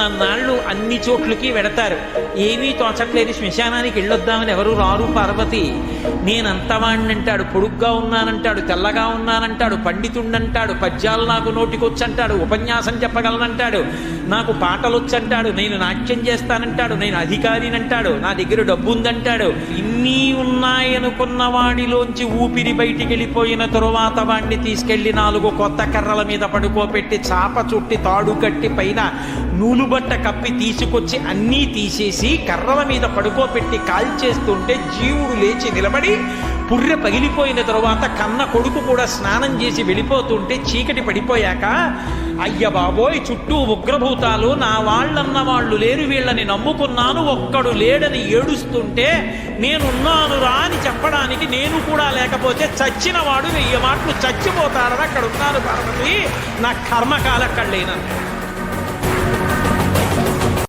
ఉన్నన్నాళ్ళు అన్ని చోట్లకి వెడతారు. ఏమీ తోచట్లేదు, శ్మశానానికి వెళ్ళొద్దామని ఎవరు రారు. పార్వతి నేనంతవాణ్ణంటాడు, పొడుగ్గా ఉన్నానంటాడు, తెల్లగా ఉన్నానంటాడు, పండితుండంటాడు, పద్యాలు నాకు నోటికొచ్చంటాడు, ఉపన్యాసం చెప్పగలనంటాడు, నాకు పాటలొచ్చంటాడు, నేను నాట్యం చేస్తానంటాడు, నేను అధికారినంటాడు, నా దగ్గర డబ్బు ఉందంటాడు. ఇన్ని ఉన్నాయనుకున్న వాడిలోంచి ఊపిరి బయటికి వెళ్ళిపోయిన తరువాత వాడిని తీసుకెళ్లి 4 కొత్త కర్రల మీద పడుకోబెట్టి చాప చుట్టి తాడు కట్టి పైన నూలుబట్ట కప్పి తీసుకొచ్చి అన్నీ తీసేసి కర్రల మీద పడుకోబెట్టి కాల్చేస్తుంటే జీవుడు లేచి నిలబడి పుర్రె పగిలిపోయిన తరువాత కన్న కొడుకు కూడా స్నానం చేసి వెళ్ళిపోతుంటే చీకటి పడిపోయాక అయ్య బాబోయ్ చుట్టూ ఉగ్రభూతాలు, నా వాళ్ళన్న వాళ్ళు లేరు, వీళ్ళని నమ్ముకున్నాను, ఒక్కడు లేడని ఏడుస్తుంటే నేనున్నాను రా అని చెప్పడానికి నేను కూడా లేకపోతే చచ్చిన వాడు 1000 మాటలు చచ్చిపోతాడని అక్కడ ఉన్నాను పార్వతి, నా కర్మకాలక్కడ లేనన్నాడు.